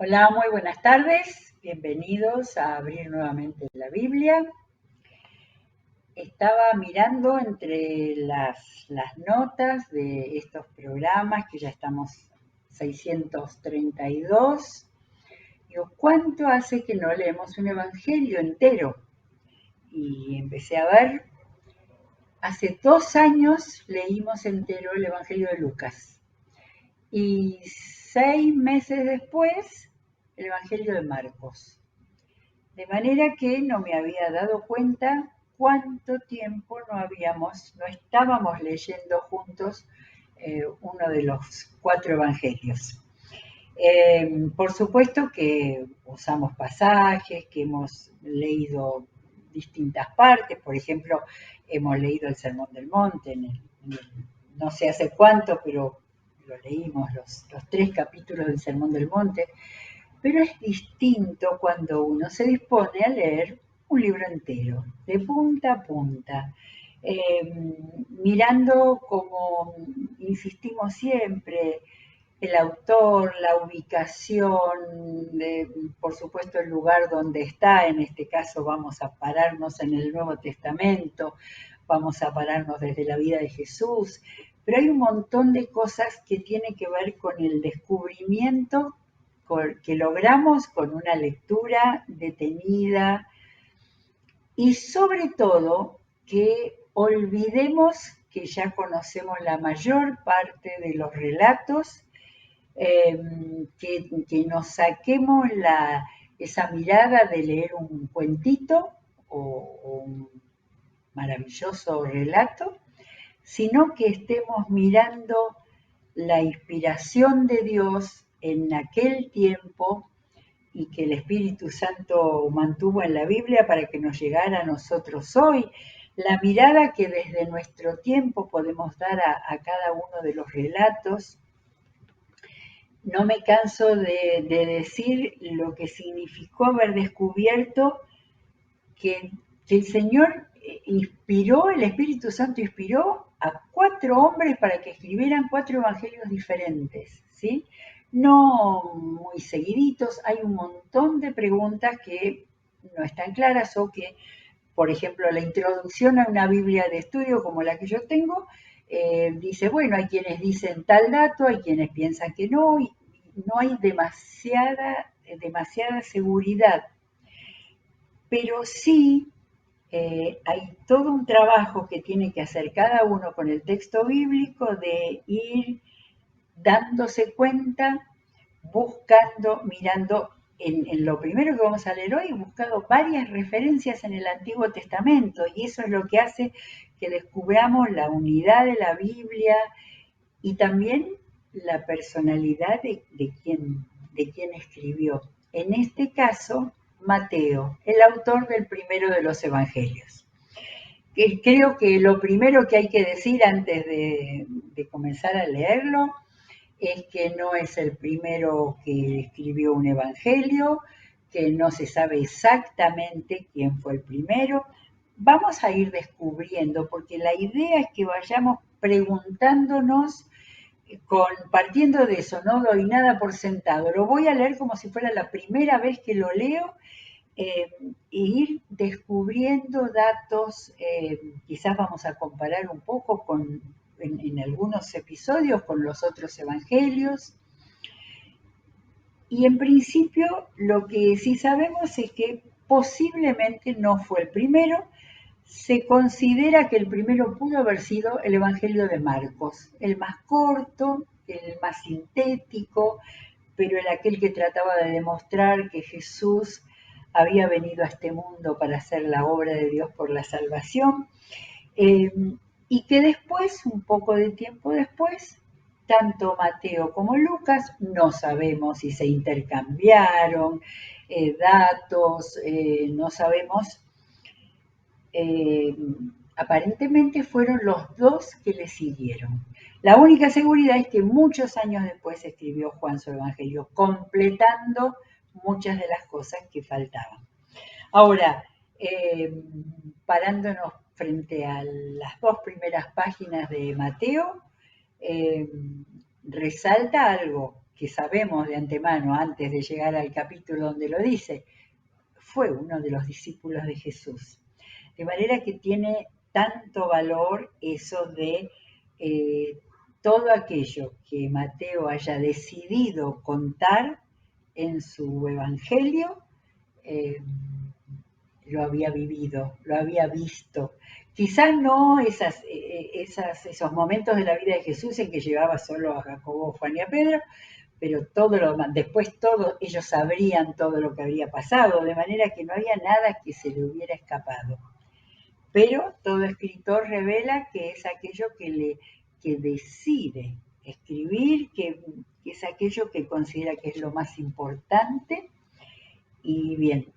Hola, muy buenas tardes. Bienvenidos a abrir nuevamente la Biblia. Estaba mirando entre las notas de estos programas, que ya estamos 632. Digo, ¿cuánto hace que no leemos un evangelio entero? Y empecé a ver, hace 2 años leímos entero el evangelio de Lucas. Y 6 meses después, el evangelio de Marcos. De manera que no me había dado cuenta cuánto tiempo no estábamos leyendo juntos uno de los 4 evangelios. Por supuesto que usamos pasajes, que hemos leído distintas partes, por ejemplo, hemos leído el Sermón del Monte, no sé hace cuánto, pero lo leímos, los 3 capítulos del Sermón del Monte. Pero es distinto cuando uno se dispone a leer un libro entero, de punta a punta, mirando, como insistimos siempre, el autor, la ubicación, por supuesto el lugar donde está. En este caso vamos a pararnos en el Nuevo Testamento, vamos a pararnos desde la vida de Jesús, pero hay un montón de cosas que tienen que ver con el descubrimiento que logramos con una lectura detenida y sobre todo que olvidemos que ya conocemos la mayor parte de los relatos, que nos saquemos esa mirada de leer un cuentito o un maravilloso relato, sino que estemos mirando la inspiración de Dios en aquel tiempo y que el Espíritu Santo mantuvo en la Biblia para que nos llegara a nosotros hoy, la mirada que desde nuestro tiempo podemos dar a cada uno de los relatos. No me canso de decir lo que significó haber descubierto que el Señor inspiró, el Espíritu Santo inspiró a 4 hombres para que escribieran 4 evangelios diferentes, ¿sí? No muy seguiditos, hay un montón de preguntas que no están claras o que, por ejemplo, la introducción a una Biblia de estudio como la que yo tengo, dice, bueno, hay quienes dicen tal dato, hay quienes piensan que no, y no hay demasiada seguridad. Pero sí hay todo un trabajo que tiene que hacer cada uno con el texto bíblico de ir dándose cuenta, buscando, mirando. En lo primero que vamos a leer hoy, he buscado varias referencias en el Antiguo Testamento y eso es lo que hace que descubramos la unidad de la Biblia y también la personalidad de quien escribió. En este caso, Mateo, el autor del primero de los evangelios. Creo que lo primero que hay que decir antes de comenzar a leerlo es que no es el primero que escribió un evangelio, que no se sabe exactamente quién fue el primero. Vamos a ir descubriendo, porque la idea es que vayamos preguntándonos, partiendo de eso, no doy nada por sentado. Lo voy a leer como si fuera la primera vez que lo leo, e ir descubriendo datos. Quizás vamos a comparar un poco en algunos episodios con los otros evangelios. Y en principio lo que sí sabemos es que posiblemente no fue el primero. Se considera que el primero pudo haber sido el Evangelio de Marcos, el más corto, el más sintético, pero el aquel que trataba de demostrar que Jesús había venido a este mundo para hacer la obra de Dios por la salvación, y que después, un poco de tiempo después, tanto Mateo como Lucas, no sabemos si se intercambiaron datos, no sabemos. Aparentemente fueron los dos que le siguieron. La única seguridad es que muchos años después escribió Juan su Evangelio, completando muchas de las cosas que faltaban. Ahora, parándonos frente a las 2 primeras páginas de Mateo, resalta algo, que sabemos de antemano, antes de llegar al capítulo donde lo dice, fue uno de los discípulos de Jesús. De manera que tiene tanto valor eso de todo aquello que Mateo haya decidido contar en su evangelio, eh, lo había vivido, lo había visto. Quizás no esos momentos de la vida de Jesús en que llevaba solo a Jacobo, Juan y a Pedro, pero todo lo demás, después todos ellos sabrían todo lo que habría pasado, de manera que no había nada que se le hubiera escapado. Pero todo escritor revela que es aquello que decide escribir, que es aquello que considera que es lo más importante. Y bien,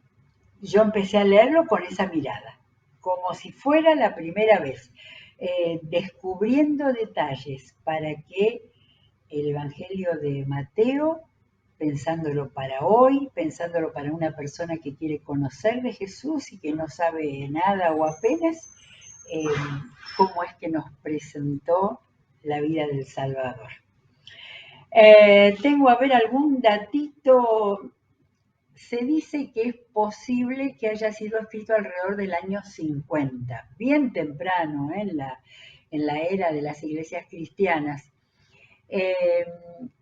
yo empecé a leerlo con esa mirada, como si fuera la primera vez, descubriendo detalles para que el Evangelio de Mateo, pensándolo para hoy, pensándolo para una persona que quiere conocer de Jesús y que no sabe nada o apenas, eh, cómo es que nos presentó la vida del Salvador. Tengo a ver algún datito. Se dice que es posible que haya sido escrito alrededor del año 50, bien temprano, en la era de las iglesias cristianas.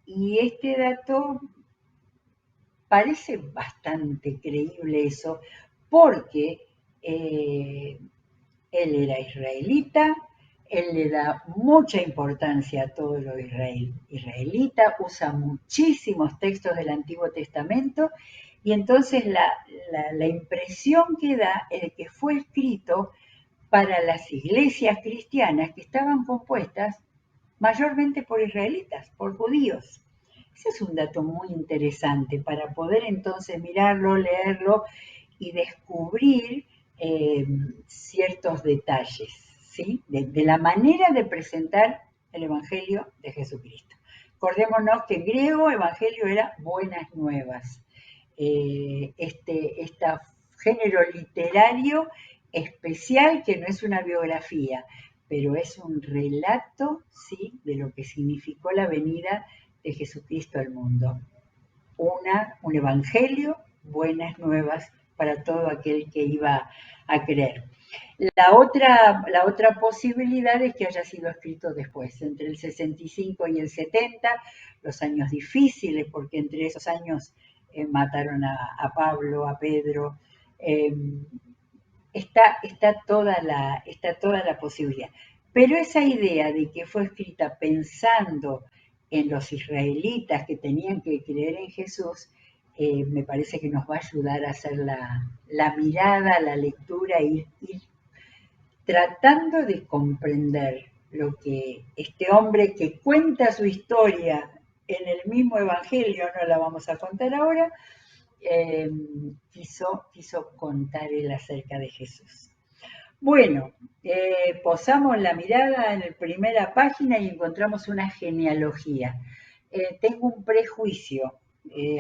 Y este dato parece bastante creíble eso, porque él era israelita, él le da mucha importancia a todo lo israelita, usa muchísimos textos del Antiguo Testamento, y entonces la impresión que da es de que fue escrito para las iglesias cristianas que estaban compuestas mayormente por israelitas, por judíos. Ese es un dato muy interesante para poder entonces mirarlo, leerlo y descubrir ciertos detalles, ¿sí? De la manera de presentar el Evangelio de Jesucristo. Acordémonos que en griego Evangelio era buenas nuevas. Este género literario especial que no es una biografía, pero es un relato, ¿sí?, de lo que significó la venida de Jesucristo al mundo. Un evangelio, buenas nuevas para todo aquel que iba a creer. La otra posibilidad es que haya sido escrito después, entre el 65 y el 70, los años difíciles, porque entre esos años mataron a Pablo, a Pedro, está toda la posibilidad. Pero esa idea de que fue escrita pensando en los israelitas que tenían que creer en Jesús, me parece que nos va a ayudar a hacer la mirada, la lectura, ir tratando de comprender lo que este hombre que cuenta su historia en el mismo Evangelio, no la vamos a contar ahora, quiso contar él acerca de Jesús. Bueno, posamos la mirada en la primera página y encontramos una genealogía. Tengo un prejuicio,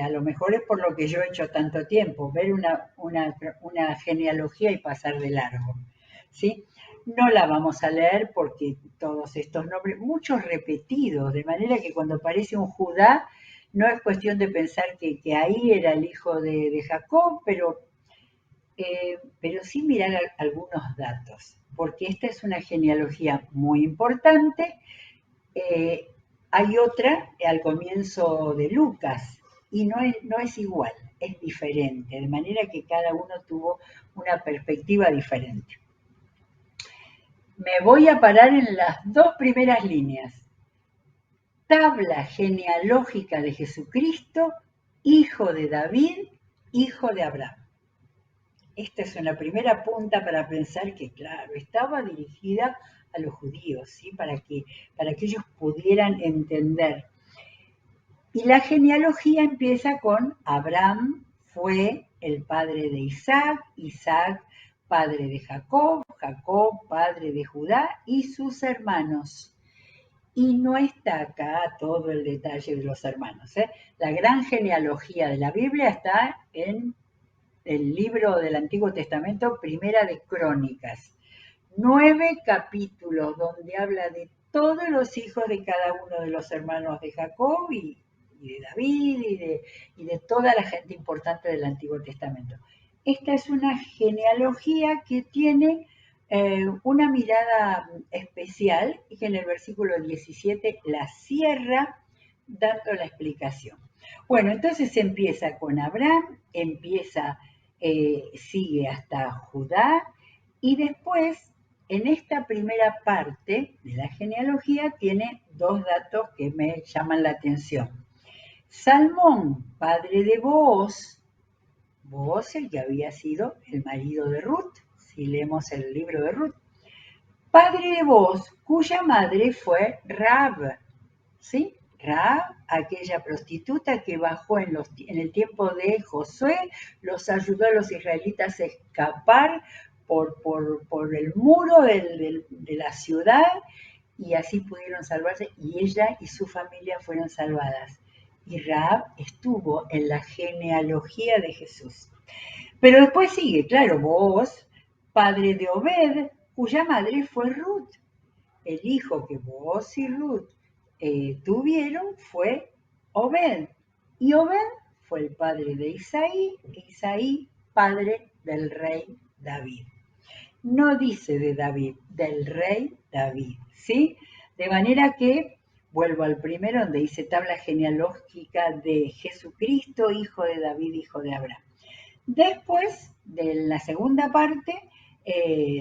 a lo mejor es por lo que yo he hecho tanto tiempo, ver una genealogía y pasar de largo, ¿sí? No la vamos a leer porque todos estos nombres, muchos repetidos, de manera que cuando aparece un Judá, no es cuestión de pensar que ahí era el hijo de Jacob, pero sí mirar algunos datos, porque esta es una genealogía muy importante. Eh, Hay otra al comienzo de Lucas y no es igual, es diferente, de manera que cada uno tuvo una perspectiva diferente. Me voy a parar en las dos primeras líneas. Tabla genealógica de Jesucristo, hijo de David, hijo de Abraham. Esta es una primera punta para pensar que, claro, estaba dirigida a los judíos, ¿sí? Para que ellos pudieran entender. Y la genealogía empieza con Abraham fue el padre de Isaac, Isaac padre de Jacob, Jacob padre de Judá y sus hermanos. Y no está acá todo el detalle de los hermanos, ¿eh? La gran genealogía de la Biblia está en el libro del Antiguo Testamento, Primera de Crónicas. 9 capítulos donde habla de todos los hijos de cada uno de los hermanos de Jacob y de David y de toda la gente importante del Antiguo Testamento. Esta es una genealogía que tiene una mirada especial y que en el versículo 17 la cierra dando la explicación. Bueno, entonces empieza con Abraham, sigue hasta Judá y después en esta primera parte de la genealogía tiene dos datos que me llaman la atención. Salmón, padre de Booz, Booz el que había sido el marido de Ruth, si leemos el libro de Ruth, padre de Booz, cuya madre fue Rahab, ¿sí? Rahab, aquella prostituta que bajó en el tiempo de Josué, los ayudó a los israelitas a escapar por el muro de la ciudad y así pudieron salvarse y ella y su familia fueron salvadas. Y Rahab estuvo en la genealogía de Jesús. Pero después sigue, claro, Booz, padre de Obed, cuya madre fue Ruth. El hijo que Booz y Ruth tuvieron fue Obed. Y Obed fue el padre de Isaí, e Isaí padre del rey David. No dice de David, del rey David, ¿sí? De manera que, vuelvo al primero, donde dice tabla genealógica de Jesucristo, hijo de David, hijo de Abraham. Después, de la segunda parte,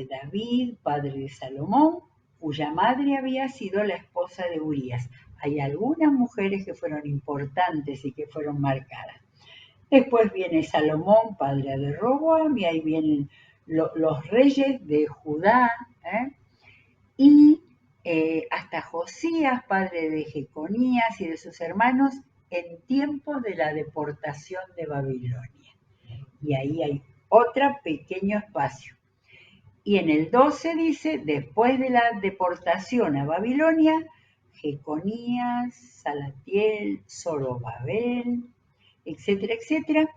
David, padre de Salomón, cuya madre había sido la esposa de Urías. Hay algunas mujeres que fueron importantes y que fueron marcadas. Después viene Salomón, padre de Roboam, y ahí vienen los reyes de Judá, y hasta Josías, padre de Jeconías y de sus hermanos, en tiempos de la deportación de Babilonia. Y ahí hay otro pequeño espacio. Y en el 12 dice, después de la deportación a Babilonia, Jeconías, Salatiel, Zorobabel, etcétera, etcétera,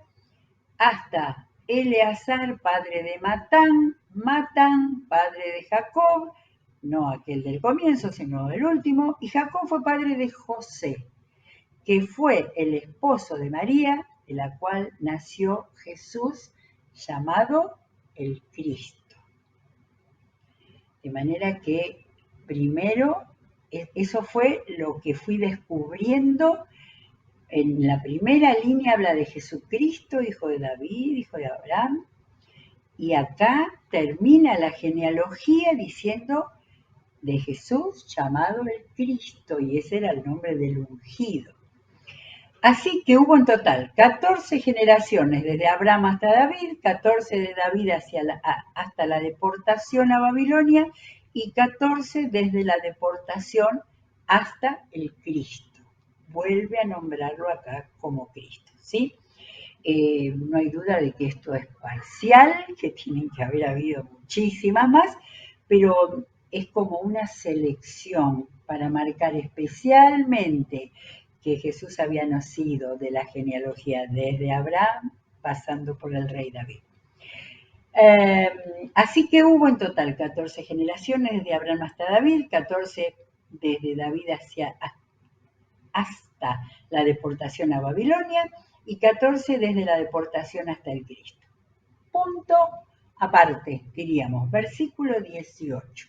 hasta Eleazar, padre de Matán, Matán, padre de Jacob, no aquel del comienzo, sino del último, y Jacob fue padre de José, que fue el esposo de María, de la cual nació Jesús, llamado el Cristo. De manera que primero, eso fue lo que fui descubriendo. En la primera línea habla de Jesucristo, hijo de David, hijo de Abraham, y acá termina la genealogía diciendo de Jesús llamado el Cristo, y ese era el nombre del ungido. Así que hubo en total 14 generaciones, desde Abraham hasta David, 14 de David hasta la deportación a Babilonia y 14 desde la deportación hasta el Cristo. Vuelve a nombrarlo acá como Cristo, ¿sí? No hay duda de que esto es parcial, que tienen que haber habido muchísimas más, pero es como una selección para marcar especialmente que Jesús había nacido de la genealogía desde Abraham, pasando por el rey David. Así que hubo en total 14 generaciones desde Abraham hasta David, 14 desde David hasta la deportación a Babilonia y 14 desde la deportación hasta el Cristo. Punto aparte, diríamos, versículo 18.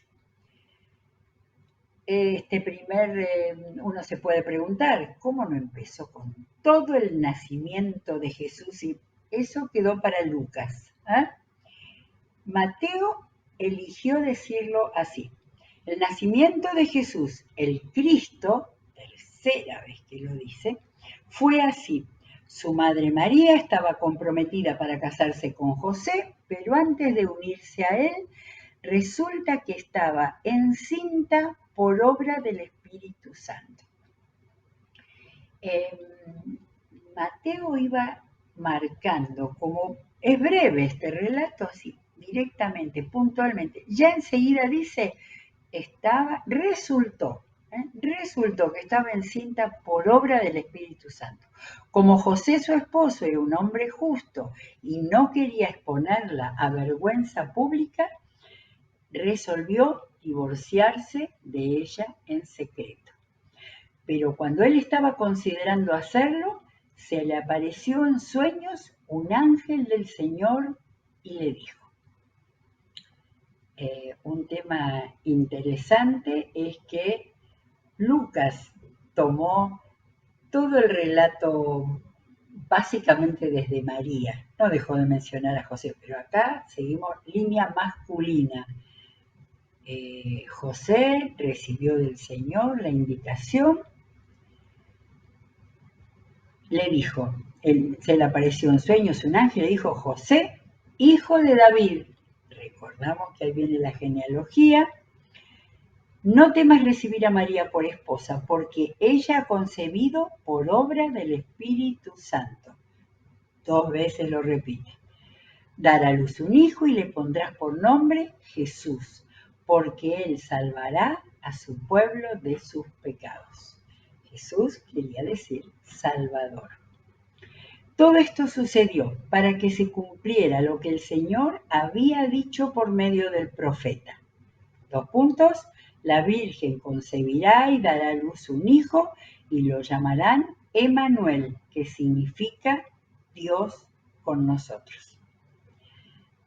Uno se puede preguntar, ¿cómo no empezó con todo el nacimiento de Jesús? Y eso quedó para Lucas. Mateo eligió decirlo así. El nacimiento de Jesús, el Cristo, tercera vez que lo dice, fue así. Su madre María estaba comprometida para casarse con José, pero antes de unirse a él, resulta que estaba encinta por obra del Espíritu Santo. Mateo iba marcando, como es breve este relato, así, directamente, puntualmente. Ya enseguida dice, resultó que estaba encinta por obra del Espíritu Santo. Como José, su esposo, era un hombre justo y no quería exponerla a vergüenza pública, resolvió divorciarse de ella en secreto. pero cuando él estaba considerando hacerlo, se le apareció en sueños un ángel del Señor y le dijo. Un tema interesante es que Lucas tomó todo el relato básicamente desde María. No dejó de mencionar a José, pero acá seguimos línea masculina. José recibió del Señor la indicación, le dijo, se le apareció en sueños un ángel, le dijo, José, hijo de David, recordamos que ahí viene la genealogía, no temas recibir a María por esposa, porque ella ha concebido por obra del Espíritu Santo. 2 veces lo repite. Dará a luz un hijo y le pondrás por nombre Jesús, porque él salvará a su pueblo de sus pecados. Jesús quería decir Salvador. Todo esto sucedió para que se cumpliera lo que el Señor había dicho por medio del profeta. 2 puntos. La Virgen concebirá y dará a luz un hijo y lo llamarán Emmanuel, que significa Dios con nosotros.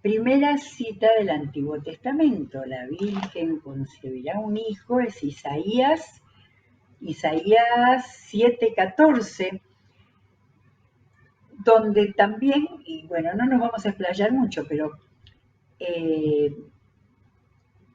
Primera cita del Antiguo Testamento. La Virgen concebirá un hijo, es Isaías 7:14, donde también, y bueno, no nos vamos a explayar mucho, pero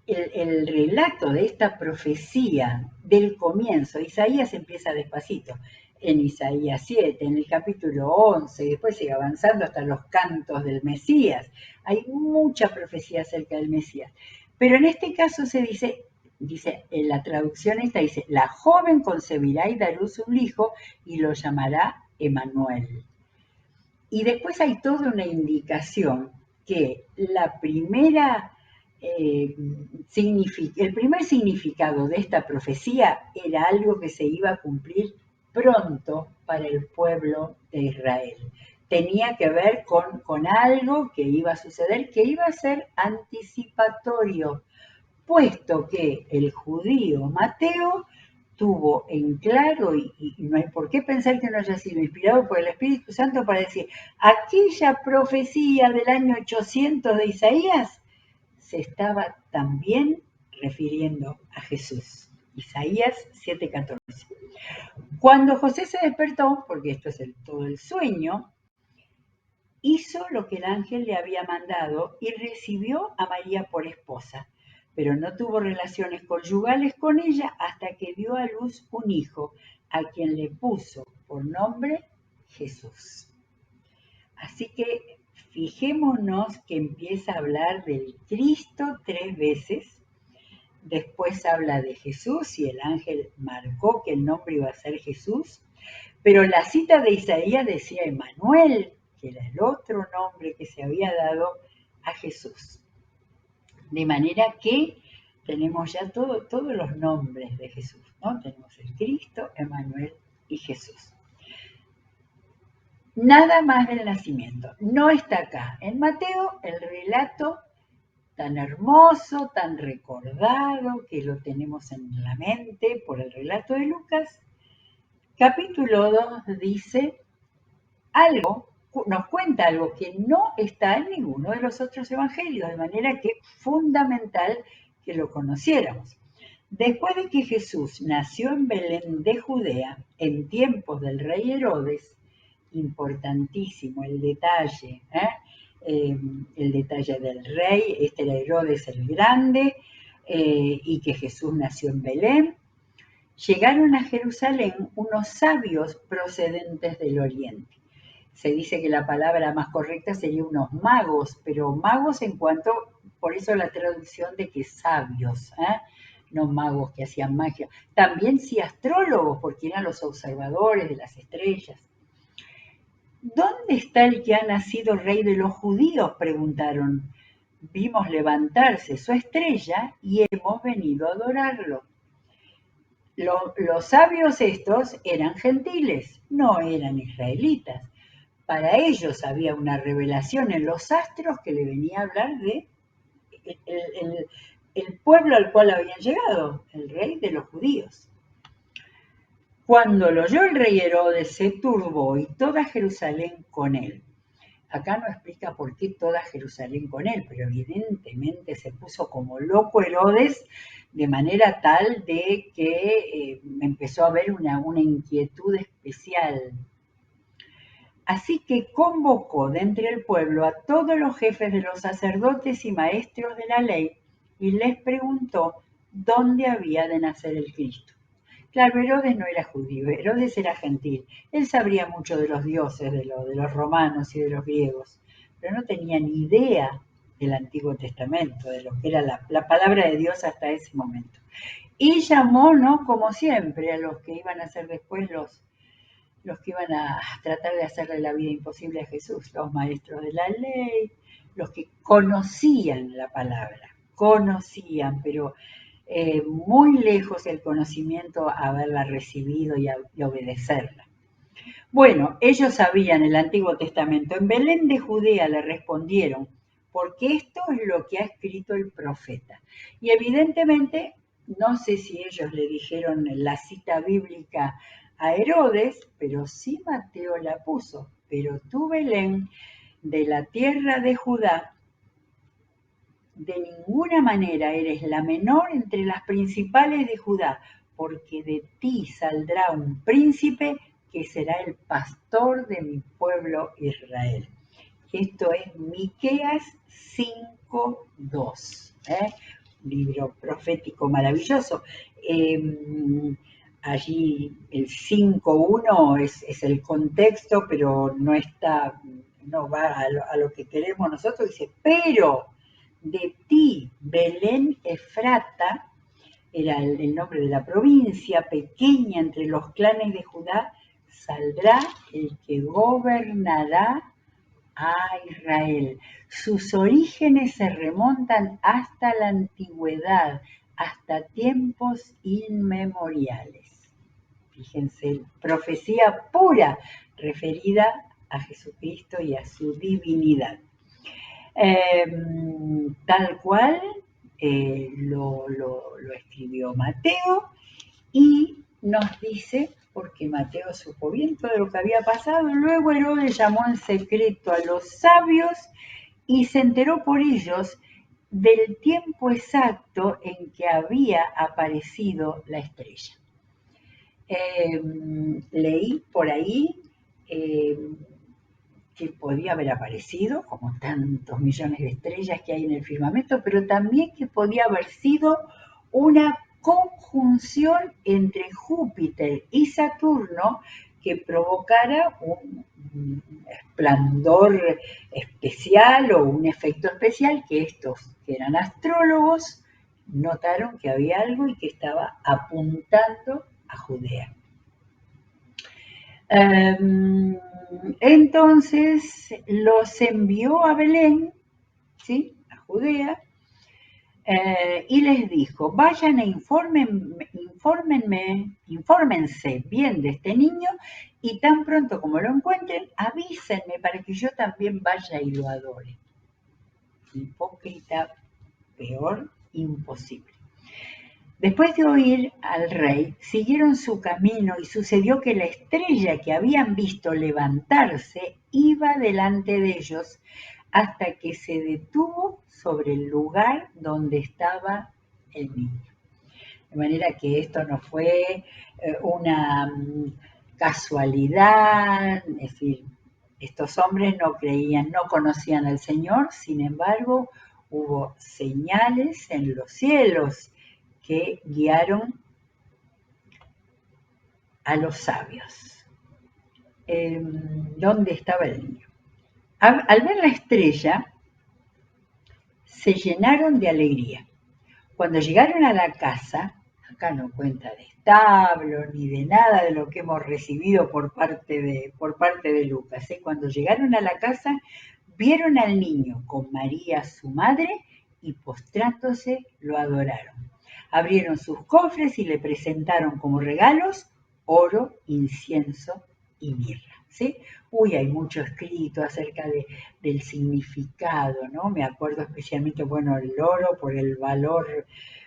el relato de esta profecía del comienzo, Isaías empieza despacito, en Isaías 7, en el capítulo 11, y después sigue avanzando hasta los cantos del Mesías. Hay mucha profecía acerca del Mesías. Pero en este caso se dice, en la traducción esta dice, la joven concebirá y dará luz un hijo y lo llamará Emmanuel. Y después hay toda una indicación que la primera... el primer significado de esta profecía era algo que se iba a cumplir pronto para el pueblo de Israel. Tenía que ver con algo que iba a suceder, que iba a ser anticipatorio, puesto que el judío Mateo tuvo en claro, y no hay por qué pensar que no haya sido inspirado por el Espíritu Santo para decir, aquella profecía del año 800 de Isaías se estaba también refiriendo a Jesús. Isaías 7:14. Cuando José se despertó, porque esto es todo el sueño, hizo lo que el ángel le había mandado y recibió a María por esposa, pero no tuvo relaciones conyugales con ella hasta que dio a luz un hijo, a quien le puso por nombre Jesús. Así que fijémonos que empieza a hablar del Cristo 3 veces, después habla de Jesús y el ángel marcó que el nombre iba a ser Jesús, pero la cita de Isaías decía Emmanuel, que era el otro nombre que se había dado a Jesús. De manera que tenemos ya todos los nombres de Jesús, ¿no? Tenemos el Cristo, Emmanuel y Jesús. Nada más del nacimiento. No está acá. En Mateo, el relato tan hermoso, tan recordado, que lo tenemos en la mente por el relato de Lucas, capítulo 2 dice algo, nos cuenta algo que no está en ninguno de los otros evangelios, de manera que es fundamental que lo conociéramos. Después de que Jesús nació en Belén de Judea, en tiempos del rey Herodes, importantísimo el detalle, el detalle del rey, este era Herodes el Grande, y que Jesús nació en Belén, llegaron a Jerusalén unos sabios procedentes del oriente. Se dice que la palabra más correcta sería unos magos, pero magos en cuanto, por eso la traducción de que sabios, no magos que hacían magia. También sí astrólogos, porque eran los observadores de las estrellas. ¿Dónde está el que ha nacido rey de los judíos?, preguntaron. Vimos levantarse su estrella y hemos venido a adorarlo. Los sabios estos eran gentiles, no eran israelitas. Para ellos había una revelación en los astros que le venía a hablar de el pueblo al cual habían llegado, el rey de los judíos. Cuando lo oyó el rey Herodes, se turbó y toda Jerusalén con él. Acá no explica por qué toda Jerusalén con él, pero evidentemente se puso como loco Herodes de manera tal de que empezó a haber una inquietud especial. Así que convocó de entre el pueblo a todos los jefes de los sacerdotes y maestros de la ley y les preguntó dónde había de nacer el Cristo. Claro, Herodes no era judío, Herodes era gentil. Él sabría mucho de los dioses, de los romanos y de los griegos, pero no tenía ni idea del Antiguo Testamento, de lo que era la palabra de Dios hasta ese momento. Y llamó, ¿no? Como siempre, a los que iban a ser después los que iban a tratar de hacerle la vida imposible a Jesús, los maestros de la ley, los que conocían la palabra, pero muy lejos el conocimiento a haberla recibido y obedecerla. Bueno, ellos sabían el Antiguo Testamento. En Belén de Judea le respondieron, porque esto es lo que ha escrito el profeta. Y evidentemente, no sé si ellos le dijeron la cita bíblica a Herodes, pero sí Mateo la puso. Pero tú, Belén, de la tierra de Judá, de ninguna manera eres la menor entre las principales de Judá, porque de ti saldrá un príncipe que será el pastor de mi pueblo Israel. Esto es Miqueas 5:2, un libro profético maravilloso. Allí el 5:1 es el contexto, pero no va a lo que queremos nosotros. Dice, pero de ti, Belén Efrata, era el nombre de la provincia, pequeña entre los clanes de Judá, saldrá el que gobernará a Israel. Sus orígenes se remontan hasta la antigüedad, hasta tiempos inmemoriales. Fíjense, profecía pura referida a Jesucristo y a su divinidad. Tal cual lo escribió Mateo y nos dice, porque Mateo supo bien todo lo que había pasado, luego Herodes llamó en secreto a los sabios y se enteró por ellos del tiempo exacto en que había aparecido la estrella. Leí por ahí que podía haber aparecido, como tantos millones de estrellas que hay en el firmamento, pero también que podía haber sido una conjunción entre Júpiter y Saturno que provocara un esplendor especial o un efecto especial que estos, que eran astrólogos, notaron que había algo y que estaba apuntando a Judea. Entonces los envió a Belén, ¿sí? A Judea, y les dijo, vayan e infórmense bien de este niño y tan pronto como lo encuentren, avísenme para que yo también vaya y lo adore. Hipócrita, peor, imposible. Después de oír al rey, siguieron su camino y sucedió que la estrella que habían visto levantarse iba delante de ellos hasta que se detuvo sobre el lugar donde estaba el niño. De manera que esto no fue una casualidad, es decir, estos hombres no creían, no conocían al Señor, sin embargo, hubo señales en los cielos que guiaron a los sabios. ¿Dónde estaba el niño? Al ver la estrella, se llenaron de alegría. Cuando llegaron a la casa, acá no cuenta de establo ni de nada de lo que hemos recibido por parte de Lucas. Cuando llegaron a la casa, vieron al niño con María, su madre, y postrándose lo adoraron. Abrieron sus cofres y le presentaron como regalos oro, incienso y mirra. ¿Sí? Hay mucho escrito acerca del significado, ¿no? Me acuerdo especialmente, el oro por el valor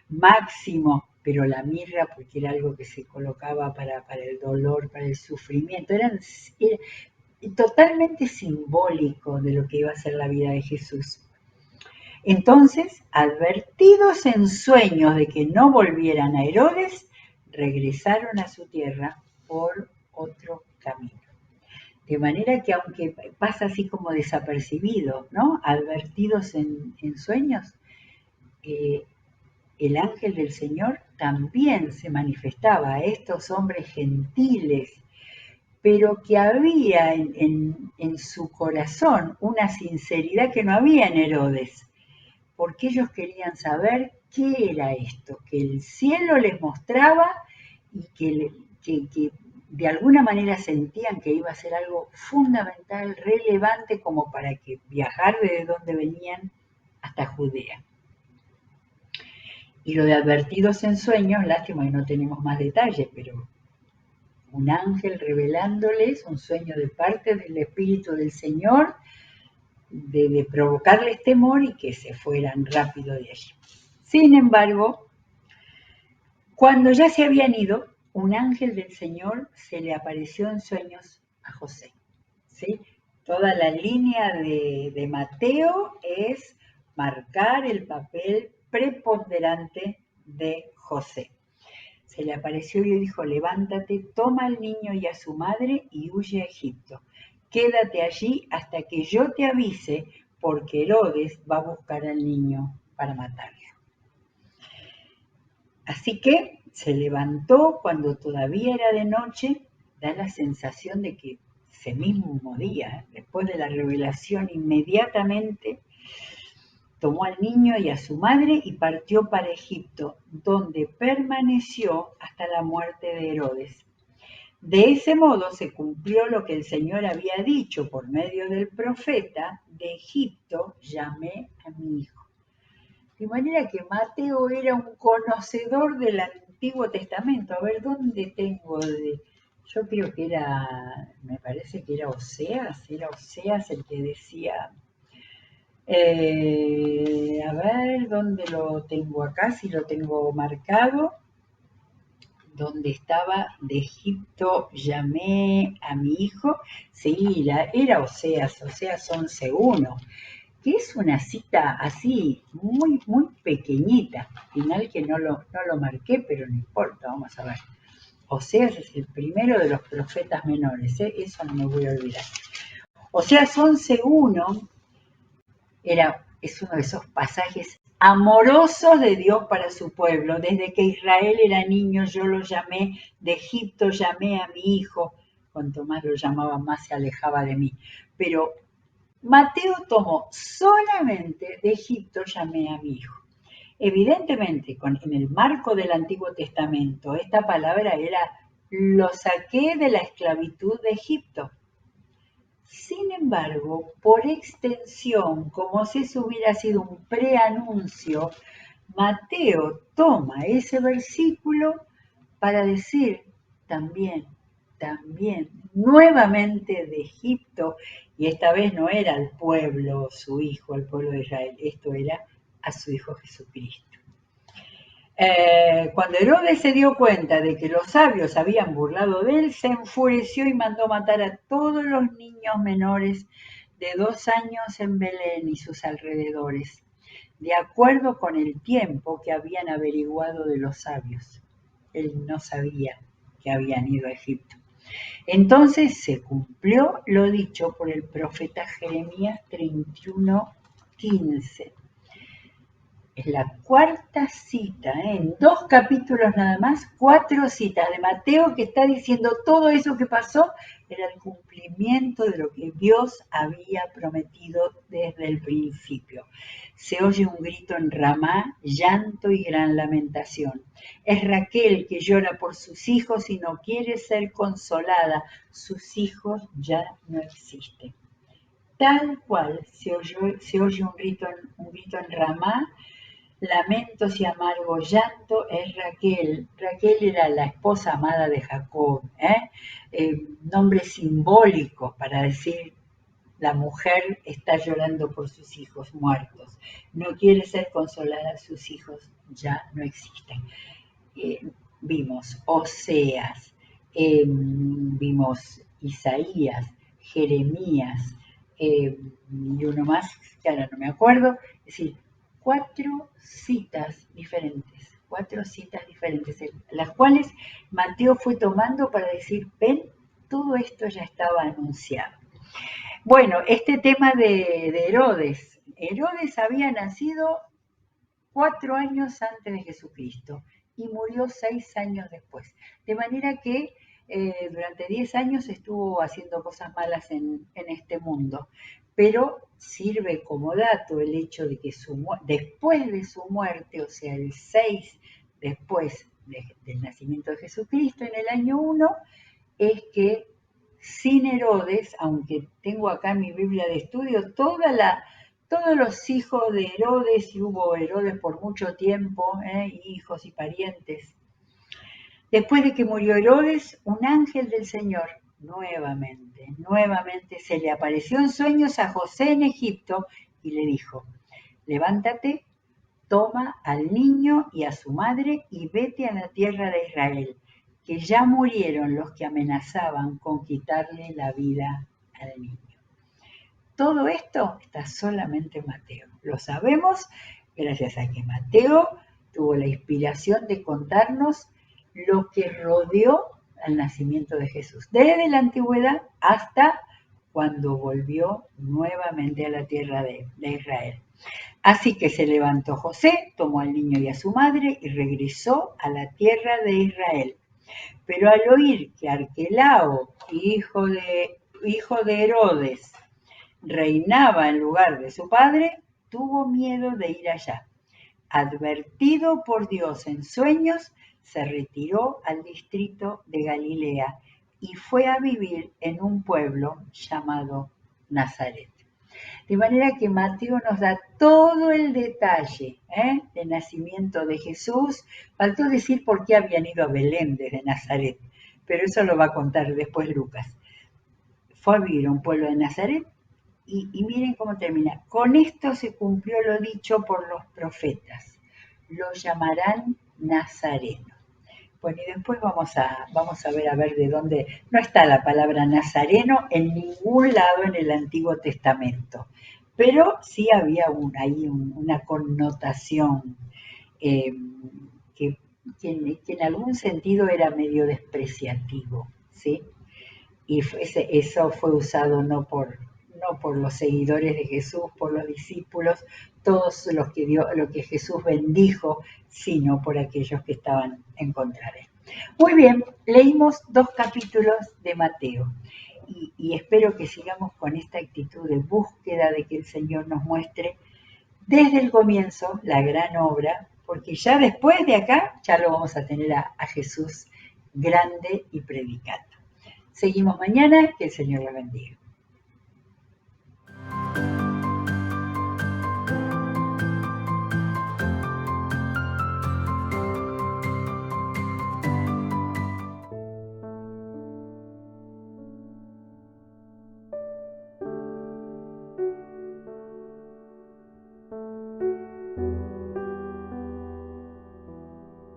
máximo pero la mirra porque era algo que se colocaba para el dolor, para el sufrimiento, era totalmente simbólico de lo que iba a ser la vida de Jesús. Entonces, advertidos en sueños de que no volvieran a Herodes, regresaron a su tierra por otro camino. De manera que aunque pasa así como desapercibido, ¿no? Advertidos en sueños, el ángel del Señor también se manifestaba a estos hombres gentiles, pero que había en su corazón una sinceridad que no había en Herodes, porque ellos querían saber qué era esto, que el cielo les mostraba y que de alguna manera sentían que iba a ser algo fundamental, relevante, como para que viajar desde donde venían hasta Judea. Y lo de advertidos en sueños, lástima que no tenemos más detalles, pero un ángel revelándoles un sueño de parte del Espíritu del Señor, de provocarles temor y que se fueran rápido de allí. Sin embargo, cuando ya se habían ido, un ángel del Señor se le apareció en sueños a José. ¿Sí? Toda la línea de Mateo es marcar el papel preponderante de José. Se le apareció y le dijo: levántate, toma al niño y a su madre y huye a Egipto. Quédate allí hasta que yo te avise, porque Herodes va a buscar al niño para matarlo. Así que se levantó cuando todavía era de noche. Da la sensación de que ese mismo día, después de la revelación, inmediatamente tomó al niño y a su madre y partió para Egipto, donde permaneció hasta la muerte de Herodes. De ese modo se cumplió lo que el Señor había dicho por medio del profeta: de Egipto llamé a mi hijo. De manera que Mateo era un conocedor del Antiguo Testamento. A ver, ¿dónde tengo? Yo creo que me parece que era Oseas el que decía, a ver, ¿dónde lo tengo acá? Si lo tengo marcado, donde estaba: de Egipto llamé a mi hijo. Sí, era Oseas 11:1. Que es una cita así, muy, muy pequeñita, final que no lo marqué, pero no importa, vamos a ver. Oseas es el primero de los profetas menores, eso no me voy a olvidar. Oseas 11:1 es uno de esos pasajes amorosos de Dios para su pueblo. Desde que Israel era niño yo lo llamé, de Egipto llamé a mi hijo. Cuanto más lo llamaba, más se alejaba de mí. Pero Mateo tomó solamente: de Egipto llamé a mi hijo. Evidentemente, en el marco del Antiguo Testamento, esta palabra era: lo saqué de la esclavitud de Egipto. Sin embargo, por extensión, como si eso hubiera sido un preanuncio, Mateo toma ese versículo para decir también, nuevamente de Egipto, y esta vez no era al pueblo, su hijo, al pueblo de Israel, esto era a su hijo Jesucristo. Cuando Herodes se dio cuenta de que los sabios habían burlado de él, se enfureció y mandó matar a todos los niños menores de 2 años en Belén y sus alrededores, de acuerdo con el tiempo que habían averiguado de los sabios. Él no sabía que habían ido a Egipto. Entonces se cumplió lo dicho por el profeta Jeremías 31:15. Es la cuarta cita, en 2 capítulos nada más, 4 citas de Mateo que está diciendo todo eso que pasó era el cumplimiento de lo que Dios había prometido desde el principio. Se oye un grito en Ramá, llanto y gran lamentación. Es Raquel que llora por sus hijos y no quiere ser consolada. Sus hijos ya no existen. Tal cual se oye un grito en Ramá, lamentos y amargo llanto, es Raquel. Raquel era la esposa amada de Jacob, nombre simbólico para decir: la mujer está llorando por sus hijos muertos, no quiere ser consolada, sus hijos ya no existen. vimos Oseas, vimos Isaías, Jeremías, y uno más que ahora no me acuerdo, es decir, cuatro citas diferentes, las cuales Mateo fue tomando para decir, ven, todo esto ya estaba anunciado. Bueno, este tema de Herodes. Herodes había nacido 4 años antes de Jesucristo y murió 6 años después. De manera que durante 10 años estuvo haciendo cosas malas en este mundo. Pero sirve como dato el hecho de que después de su muerte, o sea, el 6 después del nacimiento de Jesucristo, en el año 1, es que sin Herodes, aunque tengo acá en mi Biblia de estudio todos los hijos de Herodes, y hubo Herodes por mucho tiempo, hijos y parientes. Después de que murió Herodes, un ángel del Señor nuevamente se le apareció en sueños a José en Egipto y le dijo, levántate, toma al niño y a su madre y vete a la tierra de Israel, que ya murieron los que amenazaban con quitarle la vida al niño. Todo esto está solamente en Mateo. Lo sabemos gracias a que Mateo tuvo la inspiración de contarnos lo que rodeó al nacimiento de Jesús, desde la antigüedad hasta cuando volvió nuevamente a la tierra de Israel. Así que se levantó José, tomó al niño y a su madre y regresó a la tierra de Israel. Pero al oír que Arquelao, hijo de Herodes, reinaba en lugar de su padre, tuvo miedo de ir allá. Advertido por Dios en sueños, se retiró al distrito de Galilea y fue a vivir en un pueblo llamado Nazaret. De manera que Mateo nos da todo el detalle del nacimiento de Jesús. Faltó decir por qué habían ido a Belén desde Nazaret, pero eso lo va a contar después Lucas. Fue a vivir a un pueblo de Nazaret y miren cómo termina. Con esto se cumplió lo dicho por los profetas. Lo llamarán Nazareno. Bueno, y después vamos a ver de dónde. No está la palabra nazareno en ningún lado en el Antiguo Testamento, pero sí había ahí una connotación que en algún sentido era medio despreciativo, ¿sí? Y eso fue usado no por los seguidores de Jesús, por los discípulos, todos lo que Jesús bendijo, sino por aquellos que estaban en contra de él. Muy bien, leímos 2 capítulos de Mateo y espero que sigamos con esta actitud de búsqueda de que el Señor nos muestre desde el comienzo la gran obra, porque ya después de acá ya lo vamos a tener a Jesús grande y predicando. Seguimos mañana, que el Señor la bendiga.